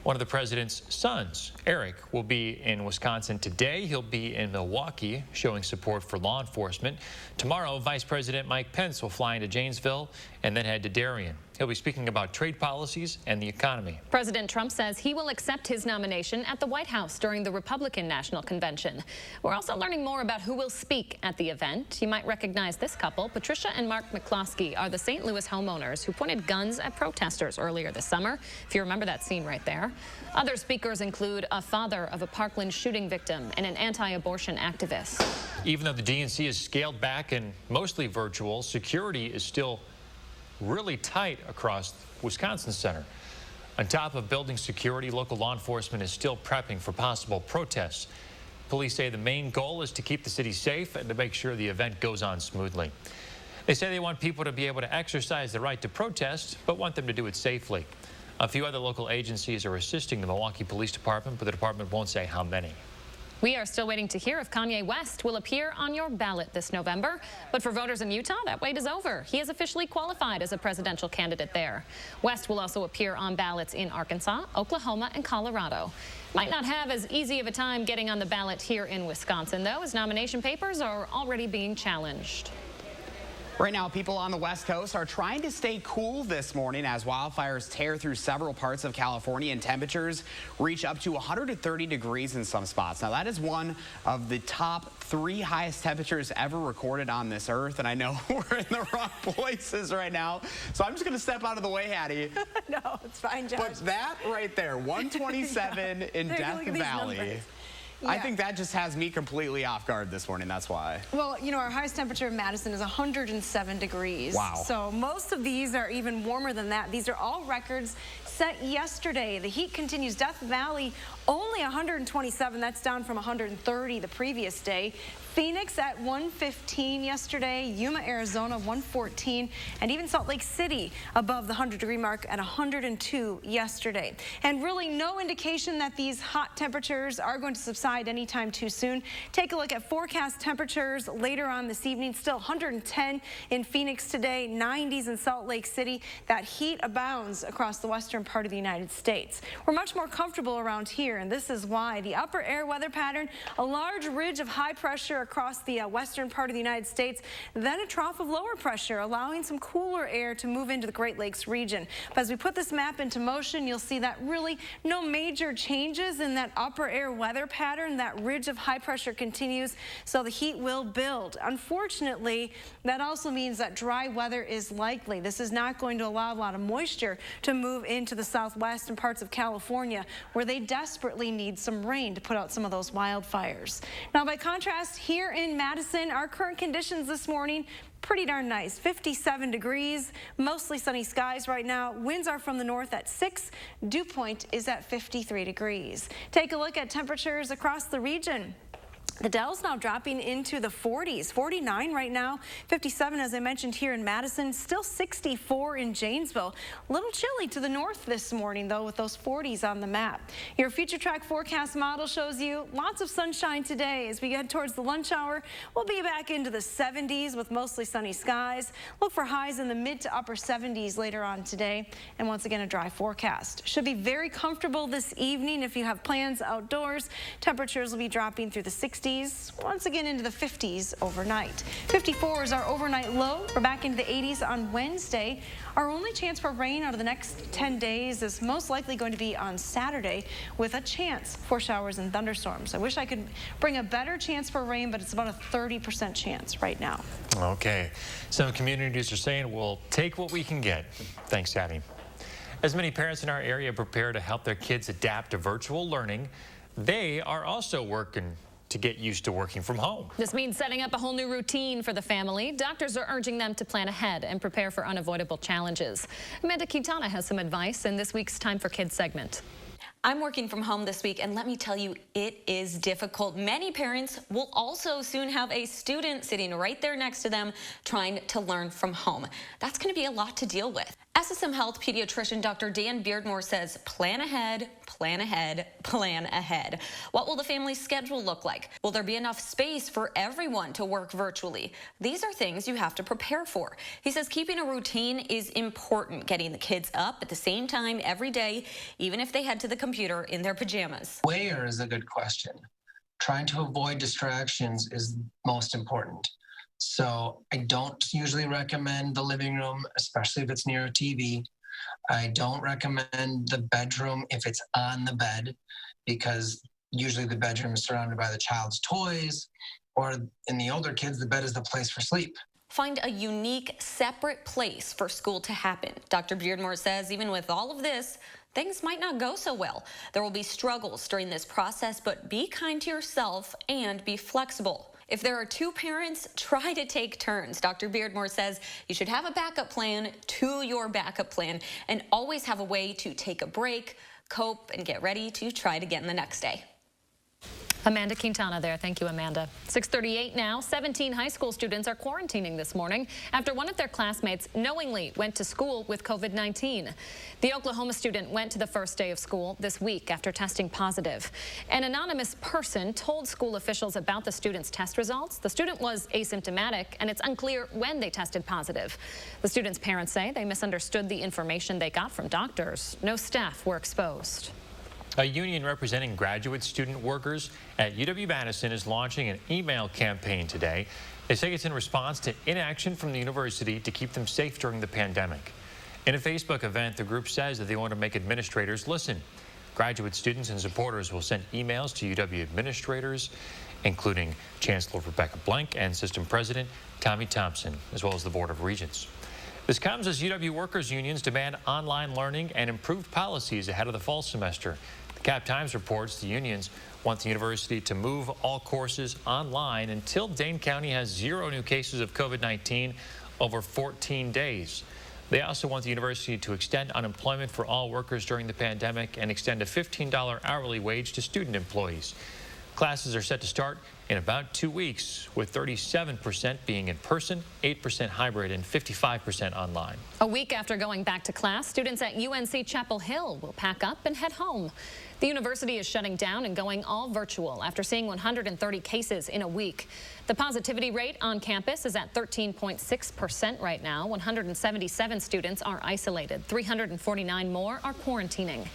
One of the president's sons, Eric, will be in Wisconsin today. He'll be in Milwaukee showing support for law enforcement. Tomorrow, Vice President Mike Pence will fly into Janesville and then head to Darien. He'll be speaking about trade policies and the economy.
President Trump says he will accept his nomination at the White House during the Republican National Convention. We're also learning more about who will speak at the event. You might recognize this couple. Patricia and Mark McCloskey are the St. Louis homeowners who pointed guns at protesters earlier this summer, if you remember that scene right there. Other speakers include a father of a Parkland shooting victim and an anti-abortion activist.
Even though the DNC is scaled back and mostly virtual, security is still really tight across Wisconsin Center. On top of building security, local law enforcement is still prepping for possible protests. Police say the main goal is to keep the city safe and to make sure the event goes on smoothly. They say they want people to be able to exercise the right to protest, but want them to do it safely. A few other local agencies are assisting the Milwaukee Police Department, but the department won't say how many.
We are still waiting to hear if Kanye West will appear on your ballot this November. But for voters in Utah, that wait is over. He is officially qualified as a presidential candidate there. West will also appear on ballots in Arkansas, Oklahoma, and Colorado. Might not have as easy of a time getting on the ballot here in Wisconsin, though. His nomination papers are already being challenged.
Right now, people on the West Coast are trying to stay cool this morning as wildfires tear through several parts of California and temperatures reach up to 130 degrees in some spots. Now, that is one of the top 3 highest temperatures ever recorded on this earth. And I know we're in the wrong places right now, so I'm just going to step out of the way, Hattie.
No, it's fine, Josh.
But that right there, 127 in Death Valley. I think that just has me completely off guard this morning. That's why.
Well, you know, our highest temperature in Madison is 107 degrees.
Wow.
So most of these are even warmer than that. These are all records set yesterday. The heat continues. Death Valley only 127. That's down from 130 the previous day. Phoenix at 115 yesterday, Yuma, Arizona 114, and even Salt Lake City above the 100-degree mark at 102 yesterday. And really no indication that these hot temperatures are going to subside anytime too soon. Take a look at forecast temperatures later on this evening. Still 110 in Phoenix today, 90s in Salt Lake City. That heat abounds across the western part of the United States. We're much more comfortable around here, and this is why. The upper air weather pattern, a large ridge of high pressure across the western part of the United States, then a trough of lower pressure, allowing some cooler air to move into the Great Lakes region. But as we put this map into motion, you'll see that really no major changes in that upper air weather pattern. That ridge of high pressure continues, so the heat will build. Unfortunately, that also means that dry weather is likely. This is not going to allow a lot of moisture to move into the southwest and parts of California, where they desperately need some rain to put out some of those wildfires. Now, by contrast, here in Madison, our current conditions this morning, pretty darn nice. 57 degrees, mostly sunny skies right now. Winds are from the north at 6. Dew point is at 53 degrees. Take a look at temperatures across the region. The Dell's now dropping into the 40s, 49 right now, 57 as I mentioned here in Madison, still 64 in Janesville. A little chilly to the north this morning though with those 40s on the map. Your future track forecast model shows you lots of sunshine today. As we head towards the lunch hour, we'll be back into the 70s with mostly sunny skies. Look for highs in the mid to upper 70s later on today, and once again a dry forecast. Should be very comfortable this evening if you have plans outdoors. Temperatures will be dropping through the 60s. Once again into the 50s overnight. 54 is our overnight low. We're back into the 80s on Wednesday. Our only chance for rain out of the next 10 days is most likely going to be on Saturday, with a chance for showers and thunderstorms. I wish I could bring a better chance for rain, but it's about a 30% chance right now.
Okay. Some communities are saying we'll take what we can get. Thanks, Abby. As many parents in our area prepare to help their kids adapt to virtual learning, they are also working to get used to working from home.
This means setting up a whole new routine for the family. Doctors are urging them to plan ahead and prepare for unavoidable challenges. Amanda Quintana has some advice in this week's Time for Kids segment.
I'm working from home this week, and let me tell you, it is difficult. Many parents will also soon have a student sitting right there next to them trying to learn from home. That's going to be a lot to deal with. SSM Health pediatrician Dr. Dan Beardmore says, plan ahead, plan ahead, plan ahead. What will the family schedule look like? Will there be enough space for everyone to work virtually? These are things you have to prepare for. He says keeping a routine is important, getting the kids up at the same time every day, even if they head to the computer in their pajamas.
Where is a good question. Trying to avoid distractions is most important. So I don't usually recommend the living room, especially if it's near a TV. I don't recommend the bedroom if it's on the bed, because usually the bedroom is surrounded by the child's toys, or in the older kids, the bed is the place for sleep.
Find a unique, separate place for school to happen. Dr. Beardmore says even with all of this, things might not go so well. There will be struggles during this process, but be kind to yourself and be flexible. If there are two parents, try to take turns. Dr. Beardmore says you should have a backup plan to your backup plan and always have a way to take a break, cope, and get ready to try it again the next day.
Amanda Quintana there. Thank you, Amanda. 6:38 now. 17 high school students are quarantining this morning after one of their classmates knowingly went to school with COVID-19. The Oklahoma student went to the first day of school this week after testing positive. An anonymous person told school officials about the student's test results. The student was asymptomatic, and it's unclear when they tested positive. The student's parents say they misunderstood the information they got from doctors. No staff were exposed.
A union representing graduate student workers at UW-Madison is launching an email campaign today. They say it's in response to inaction from the university to keep them safe during the pandemic. In a Facebook event, the group says that they want to make administrators listen. Graduate students and supporters will send emails to UW administrators, including Chancellor Rebecca Blank and System President Tommy Thompson, as well as the Board of Regents. This comes as UW workers unions demand online learning and improved policies ahead of the fall semester. The Cap Times reports the unions want the university to move all courses online until Dane County has 0 new cases of COVID-19 over 14 days. They also want the university to extend unemployment for all workers during the pandemic and extend a $15 hourly wage to student employees. Classes are set to start in about 2 weeks, with 37% being in person, 8% hybrid, and 55% online.
A week after going back to class, students at UNC Chapel Hill will pack up and head home. The university is shutting down and going all virtual after seeing 130 cases in a week. The positivity rate on campus is at 13.6% right now. 177 students are isolated. 349 more are quarantining.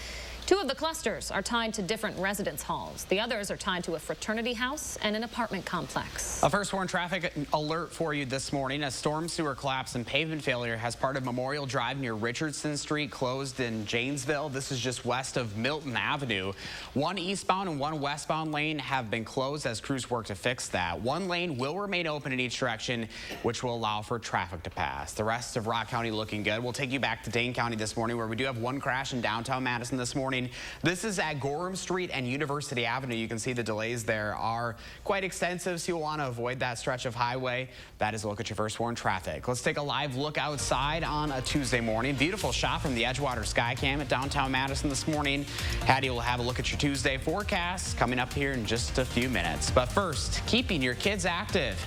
2 of the clusters are tied to different residence halls. The others are tied to a fraternity house and an apartment complex.
A first warn traffic alert for you this morning. A storm sewer collapse and pavement failure has part of Memorial Drive near Richardson Street closed in Janesville. This is just west of Milton Avenue. 1 eastbound and 1 westbound lane have been closed as crews work to fix that. 1 lane will remain open in each direction, which will allow for traffic to pass. The rest of Rock County looking good. We'll take you back to Dane County this morning, where we do have 1 crash in downtown Madison this morning. This is at Gorham Street and University Avenue. You can see the delays there are quite extensive, so you'll want to avoid that stretch of highway. That is a look at your first warn traffic. Let's take a live look outside on a Tuesday morning. Beautiful shot from the Edgewater Skycam at downtown Madison this morning. Hattie will have a look at your Tuesday forecast coming up here in just a few minutes. But first, keeping your kids active.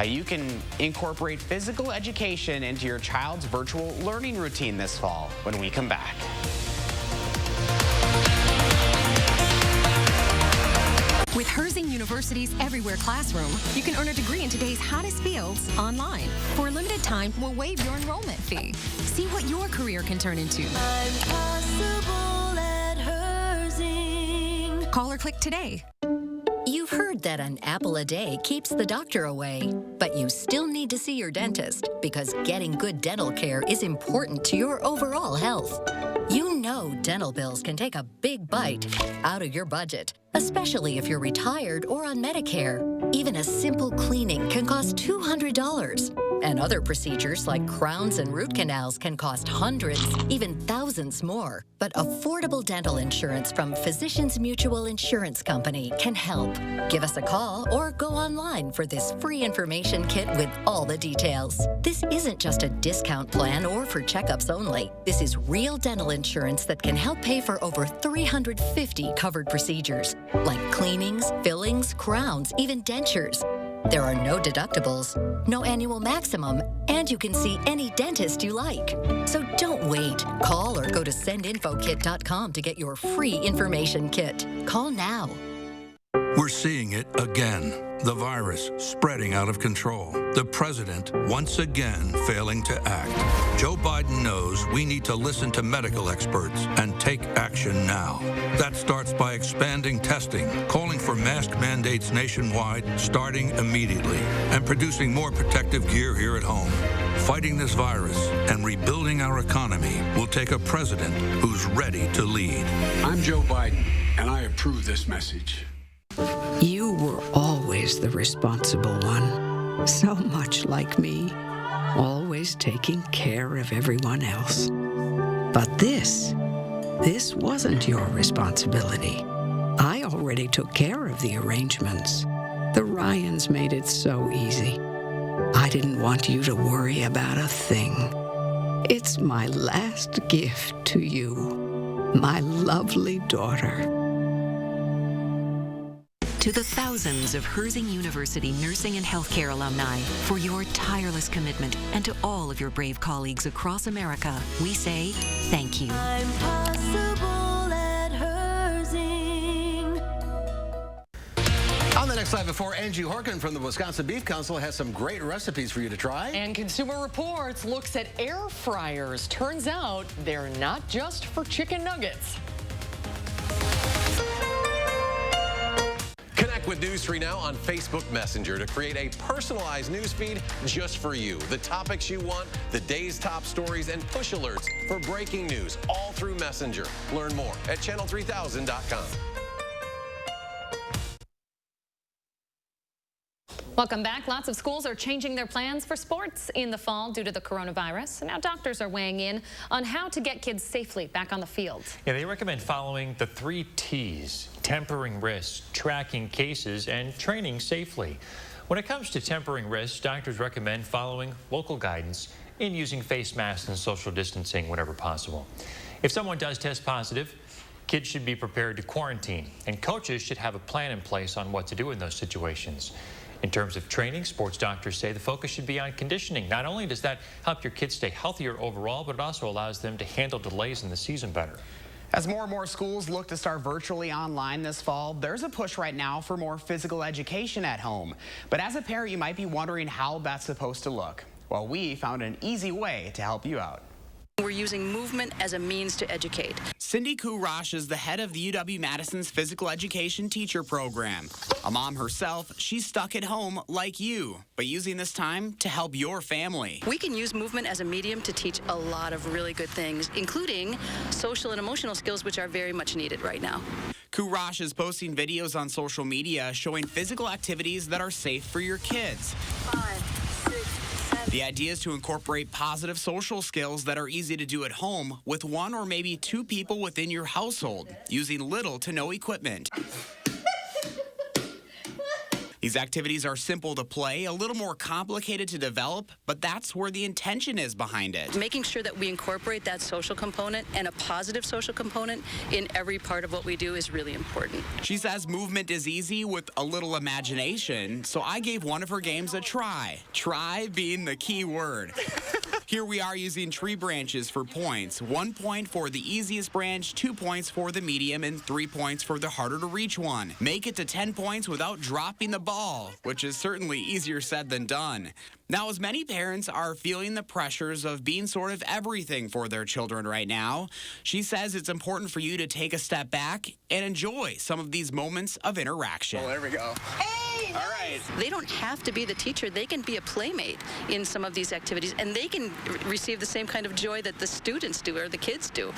You can incorporate physical education into your child's virtual learning routine this fall when we come back.
With Herzing University's Everywhere Classroom, you can earn a degree in today's hottest fields online. For a limited time, we'll waive your enrollment fee. See what your career can turn into. I'm possible at Herzing. Call or click today.
You've heard that an apple a day keeps the doctor away, but you still need to see your dentist because getting good dental care is important to your overall health. You know dental bills can take a big bite out of your budget, especially if you're retired or on Medicare. Even a simple cleaning can cost $200. And other procedures like crowns and root canals can cost hundreds, even thousands more. But affordable dental insurance from Physicians Mutual Insurance Company can help. Give us a call or go online for this free information kit with all the details. This isn't just a discount plan or for checkups only. This is real dental insurance that can help pay for over 350 covered procedures, like cleanings, fillings, crowns, even dentures. There are no deductibles, no annual maximum, and you can see any dentist you like. So don't wait. Call or go to sendinfokit.com to get your free information kit. Call now.
We're seeing it again. The virus spreading out of control. The president once again failing to act. Joe Biden knows we need to listen to medical experts and take action now. That starts by expanding testing, calling for mask mandates nationwide starting immediately, and producing more protective gear here at home. Fighting this virus and rebuilding our economy will take a president who's ready to lead.
I'm Joe Biden, and I approve this message.
You were always the responsible one, so much like me, always taking care of everyone else. But this wasn't your responsibility. I already took care of the arrangements. The Ryans made it so easy. I didn't want you to worry about a thing. It's my last gift to you, my lovely daughter.
To the thousands of Herzing University nursing and healthcare alumni, for your tireless commitment, and to all of your brave colleagues across America, we say thank you. I'm possible at
Herzing. On the next Live Before, Angie Horkin from the Wisconsin Beef Council has some great recipes for you to try.
And Consumer Reports looks at air fryers. Turns out they're not just for chicken nuggets.
Connect with News 3 Now on Facebook Messenger to create a personalized news feed just for you. The topics you want, the day's top stories, and push alerts for breaking news all through Messenger. Learn more at channel3000.com.
Welcome back. Lots of schools are changing their plans for sports in the fall due to the coronavirus. And now doctors are weighing in on how to get kids safely back on the field.
Yeah, they recommend following the 3 T's: tempering risks, tracking cases, and training safely. When it comes to tempering risks, doctors recommend following local guidance in using face masks and social distancing whenever possible. If someone does test positive, kids should be prepared to quarantine, and coaches should have a plan in place on what to do in those situations. In terms of training, sports doctors say the focus should be on conditioning. Not only does that help your kids stay healthier overall, but it also allows them to handle delays in the season better.
As more and more schools look to start virtually online this fall, there's a push right now for more physical education at home. But as a parent, you might be wondering how that's supposed to look. Well, we found an easy way to help you out.
We're using movement as a means to educate.
Cindy Kurash is the head of the UW-Madison's physical education teacher program. A mom herself, she's stuck at home like you, but using this time to help your family.
We can use movement as a medium to teach a lot of really good things, including social and emotional skills, which are very much needed right now.
Kurash is posting videos on social media showing physical activities that are safe for your kids.
5, 6, 7.
The idea is to incorporate positive social skills that are easy to do at home with 1 or maybe 2 people within your household, using little to no equipment. These activities are simple to play, a little more complicated to develop, but that's where the intention is behind it.
Making sure that we incorporate that social component and a positive social component in every part of what we do is really important.
She says movement is easy with a little imagination, so I gave one of her games a try. Try being the key word. Here we are using tree branches for points. 1 point for the easiest branch, 2 points for the medium, and 3 points for the harder to reach one. Make it to 10 points without dropping the ball, which is certainly easier said than done. Now, as many parents are feeling the pressures of being sort of everything for their children right now, she says it's important for you to take a step back and enjoy some of these moments of interaction.
Oh, there we go. Hey, all right. They don't have to be the teacher. They can be a playmate in some of these activities, and they can receive the same kind of joy that the students do or the kids do.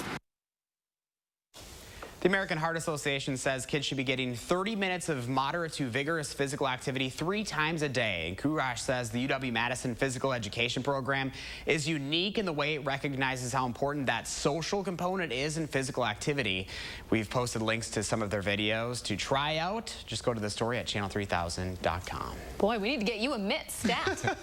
The American Heart Association says kids should be getting 30 minutes of moderate to vigorous physical activity 3 times a day. And Kurash says the UW-Madison physical education program is unique in the way it recognizes how important that social component is in physical activity. We've posted links to some of their videos to try out. Just go to the story at channel3000.com.
Boy, we need to get you a mitt stat.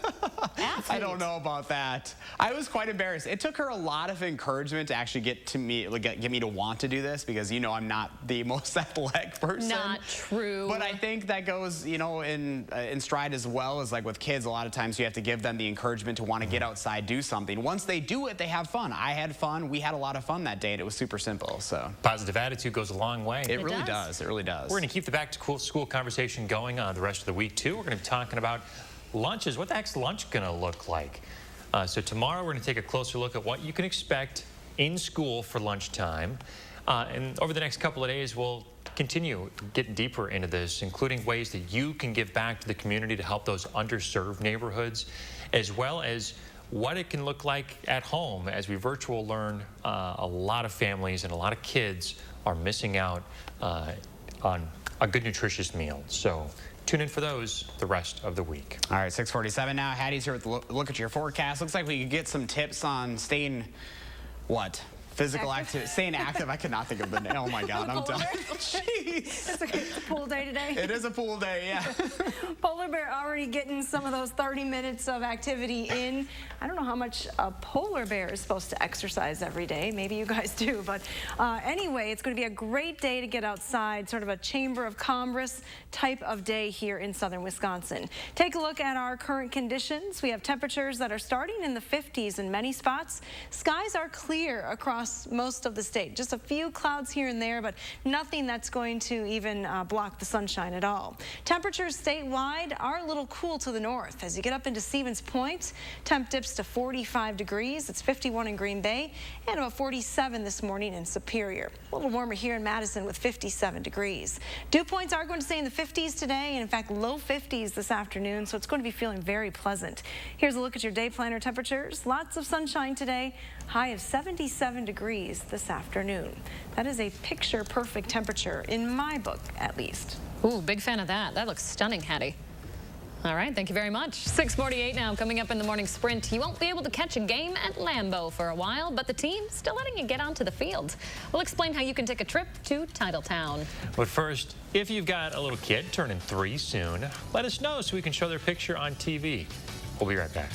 I don't know about that. I was quite embarrassed. It took her a lot of encouragement to actually get me to want to do this, because you know I'm not the most athletic person.
Not true.
But I think that goes, you know, in stride as well as like with kids. A lot of times you have to give them the encouragement to want to get outside, do something. Once they do it, they have fun. I had fun. We had a lot of fun that day, and it was super simple. So
positive attitude goes a long way.
It really does. It really does.
We're going to keep the back to school conversation going the rest of the week too. We're going to be talking about lunches. What the heck's lunch going to look like? So tomorrow we're going to take a closer look at what you can expect in school for lunchtime. And over the next couple of days, we'll continue getting deeper into this, including ways that you can give back to the community to help those underserved neighborhoods, as well as what it can look like at home as we virtual learn. A lot of families and a lot of kids are missing out on a good, nutritious meal. So tune in for those the rest of the week.
All right, 6:47 now. Hattie's here with a look at your forecast. Looks like we could get some tips on staying, what? Physical activity, staying active. I could not think of the name. Oh my God, I'm done. Jeez.
It's a pool day today.
It is a pool day, yeah.
Polar bear already getting some of those 30 minutes of activity in. I don't know how much a polar bear is supposed to exercise every day. Maybe you guys do, but anyway, it's going to be a great day to get outside, sort of a Chamber of Commerce type of day here in southern Wisconsin. Take a look at our current conditions. We have temperatures that are starting in the 50s in many spots. Skies are clear across most of the state. Just a few clouds here and there, but nothing that's going to even block the sunshine at all. Temperatures statewide are a little cool to the north. As you get up into Stevens Point, temp dips to 45 degrees. It's 51 in Green Bay and about 47 this morning in Superior. A little warmer here in Madison with 57 degrees. Dew points are going to stay in the 50s today, and in fact low 50s this afternoon, so it's going to be feeling very pleasant. Here's a look at your day planner temperatures. Lots of sunshine today. High of 77 degrees this afternoon. That is a picture perfect temperature in my book, at least.
Ooh, big fan of that. That looks stunning, Hattie. All right, thank you very much. 6:48 now. Coming up in the morning sprint, you won't be able to catch a game at Lambeau for a while, but the team's still letting you get onto the field. We'll explain how you can take a trip to Titletown.
But first, if you've got a little kid turning 3 soon, let us know so we can show their picture on TV. We'll be right back.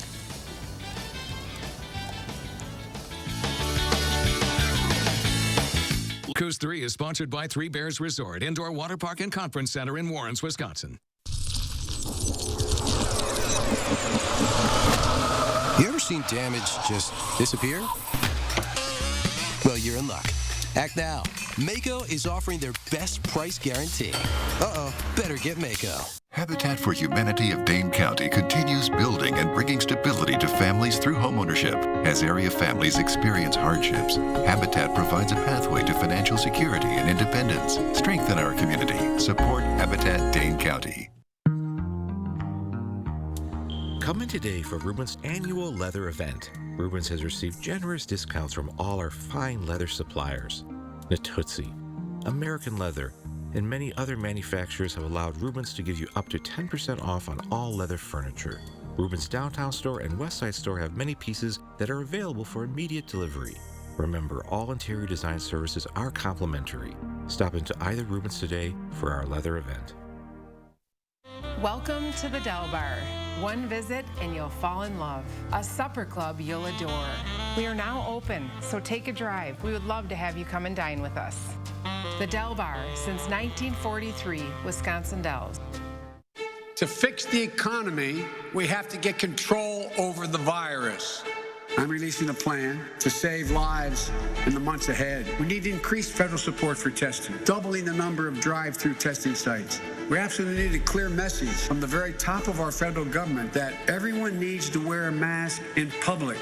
Coast 3 is sponsored by Three Bears Resort, Indoor Water Park and Conference Center in Warrens, Wisconsin.
You ever seen damage just disappear? Well, you're in luck. Act now. Mako is offering their best price guarantee. Better get Mako.
Habitat for Humanity of Dane County continues building and bringing stability to families through homeownership. As area families experience hardships, Habitat provides a pathway to financial security and independence. Strengthen our community. Support Habitat Dane County.
Come in today for Rubens' annual leather event. Rubens has received generous discounts from all our fine leather suppliers. Natuzzi, American Leather, and many other manufacturers have allowed Rubens to give you up to 10% off on all leather furniture. Rubens' downtown store and west side store have many pieces that are available for immediate delivery. Remember, all interior design services are complimentary. Stop into either Rubens today for our leather event.
Welcome to the Del Bar. One visit and you'll fall in love. A supper club you'll adore. We are now open, so take a drive. We would love to have you come and dine with us. The Del Bar, since 1943, Wisconsin Dells.
To fix the economy, we have to get control over the virus. I'm releasing a plan to save lives in the months ahead. We need increased federal support for testing, doubling the number of drive-through testing sites. We absolutely need a clear message from the very top of our federal government that everyone needs to wear a mask in public.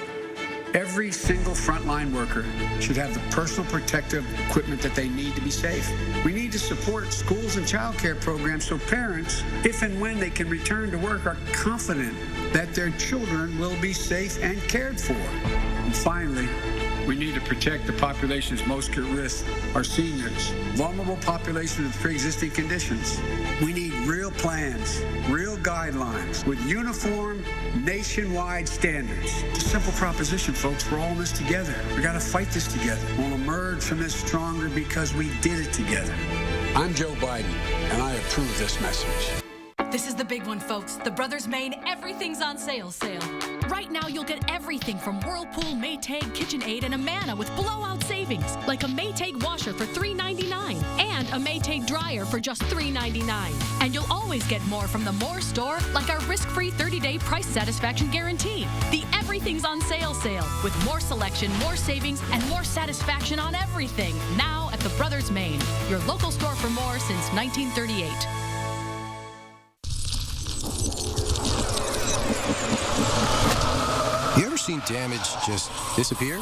Every single frontline worker should have the personal protective equipment that they need to be safe. We need to support schools and child care programs so parents, if and when they can return to work, are confident that their children will be safe and cared for. And finally, we need to protect the populations most at risk, our seniors, vulnerable populations with pre-existing conditions. We need real plans, real guidelines with uniform nationwide standards. It's a simple proposition, folks. We're all in this together. We got to fight this together. We'll emerge from this stronger because we did it together. I'm Joe Biden, and I approve this message.
This is the big one, folks. The Brothers Maine Everything's on Sale sale. Right now, you'll get everything from Whirlpool, Maytag, KitchenAid, and Amana with blowout savings, like a Maytag washer for $3.99 and a Maytag dryer for just $3.99. And you'll always get more from the More store, like our risk-free 30-day price satisfaction guarantee. The Everything's on Sale sale, with more selection, more savings, and more satisfaction on everything. Now at the Brothers Maine, your local store for more since 1938.
You ever seen damage just disappear?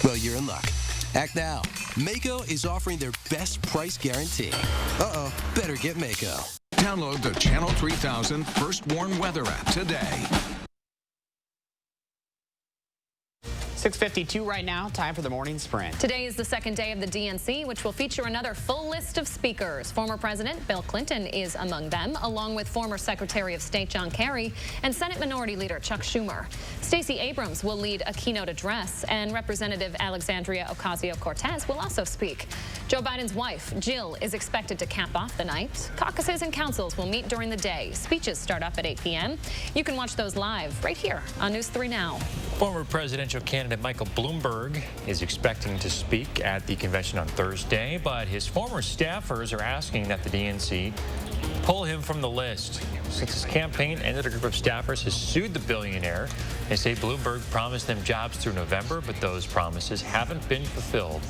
Well, you're in luck. Act now. Mako is offering their best price guarantee. Better get Mako.
Download the Channel 3000 First Warn Weather app today.
6:52 right now, time for the morning sprint.
Today is the second day of the DNC, which will feature another full list of speakers. Former President Bill Clinton is among them, along with former Secretary of State John Kerry and Senate Minority Leader Chuck Schumer. Stacey Abrams will lead a keynote address, and Representative Alexandria Ocasio-Cortez will also speak. Joe Biden's wife, Jill, is expected to cap off the night. Caucuses and councils will meet during the day. Speeches start up at 8 p.m. You can watch those live right here on News 3 Now.
Former presidential candidate Michael Bloomberg is expecting to speak at the convention on Thursday, but his former staffers are asking that the DNC pull him from the list. Since his campaign ended, a group of staffers has sued the billionaire. They say Bloomberg promised them jobs through November, but those promises haven't been fulfilled.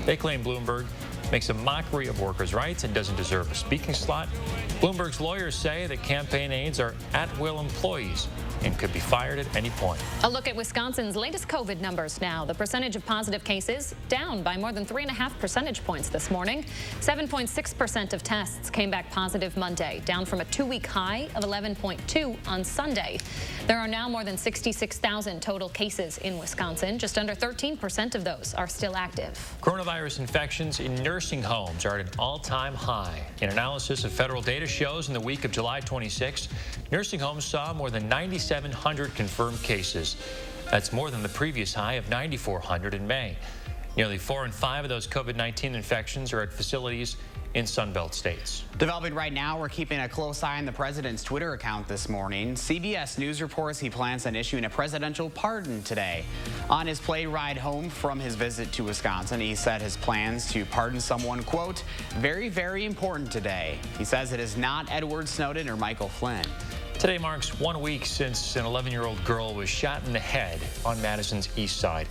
They claim Bloomberg makes a mockery of workers' rights and doesn't deserve a speaking slot. Bloomberg's lawyers say that campaign aides are at-will employees and could be fired at any point.
A look at Wisconsin's latest COVID numbers now. The percentage of positive cases down by more than 3.5 percentage points this morning. 7.6% of tests came back positive Monday, down from a 2-week high of 11.2 on Sunday. There are now more than 66,000 total cases in Wisconsin. Just under 13% of those are still active.
Coronavirus infections in nursing nursing homes are at an all-time high. An analysis of federal data shows in the week of July 26, nursing homes saw more than 9,700 confirmed cases. That's more than the previous high of 9,400 in May. Nearly 4 in 5 of those COVID-19 infections are at facilities in Sunbelt states.
Developing right now, we're keeping a close eye on the president's Twitter account this morning. CBS News reports he plans on issuing a presidential pardon today. On his plane ride home from his visit to Wisconsin, he said his plans to pardon someone, quote, very, very important today. He says it is not Edward Snowden or Michael Flynn.
Today marks 1 week since an 11-year-old girl was shot in the head on Madison's east side.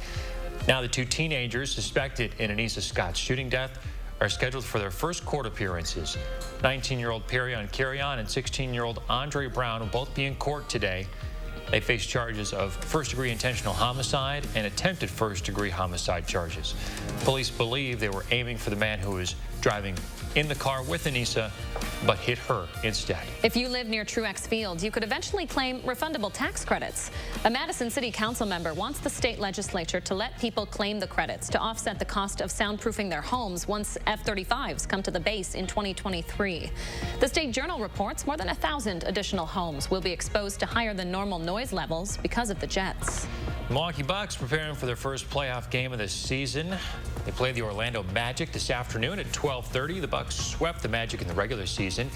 Now the 2 teenagers suspected in Anissa Scott's shooting death are scheduled for their first court appearances. 19-year-old Perion Carrion and 16-year-old Andre Brown will both be in court today. They face charges of first-degree intentional homicide and attempted first-degree homicide charges. Police believe they were aiming for the man who was driving in the car with Anissa, but hit her instead.
If you live near Truex Field, you could eventually claim refundable tax credits. A Madison City Council member wants the state legislature to let people claim the credits to offset the cost of soundproofing their homes once F-35s come to the base in 2023. The State Journal reports more than 1,000 additional homes will be exposed to higher than normal noise levels because of the jets.
Milwaukee Bucks preparing for their first playoff game of the season. They play the Orlando Magic this afternoon at 12:30. The Bucks swept the Magic in the regular season.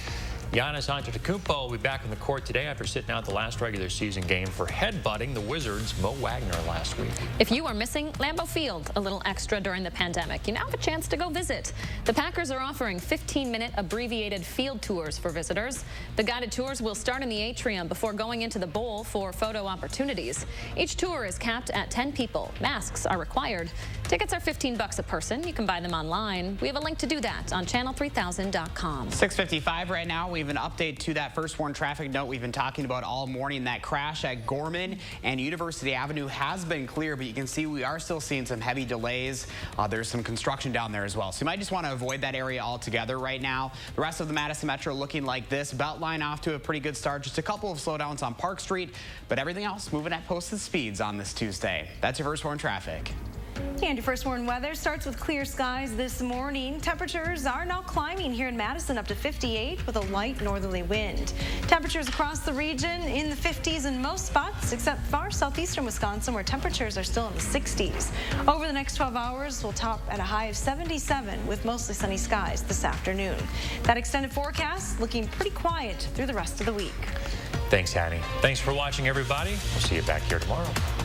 Giannis Antetokounmpo will be back on the court today after sitting out the last regular season game for headbutting the Wizards' Mo Wagner last week.
If you are missing Lambeau Field a little extra during the pandemic, you now have a chance to go visit. The Packers are offering 15-minute abbreviated field tours for visitors. The guided tours will start in the atrium before going into the bowl for photo opportunities. Each tour is capped at 10 people. Masks are required. Tickets are $15 a person. You can buy them online. We have a link to do that on channel3000.com.
6:55 right now. We have an update to that first warn traffic note we've been talking about all morning. That crash at Gorman and University Avenue has been clear, but you can see we are still seeing some heavy delays. There's some construction down there as well. So you might just want to avoid that area altogether right now. The rest of the Madison Metro looking like this. Beltline off to a pretty good start. Just a couple of slowdowns on Park Street, but everything else moving at posted speeds on this Tuesday. That's your first warn traffic.
And your first warn weather starts with clear skies this morning. Temperatures are now climbing here in Madison up to 58 with a light northerly wind. Temperatures across the region in the 50s in most spots except far southeastern Wisconsin where temperatures are still in the 60s. Over the next 12 hours, we'll top at a high of 77 with mostly sunny skies this afternoon. That extended forecast looking pretty quiet through the rest of the week.
Thanks, Hattie. Thanks for watching, everybody. We'll see you back here tomorrow.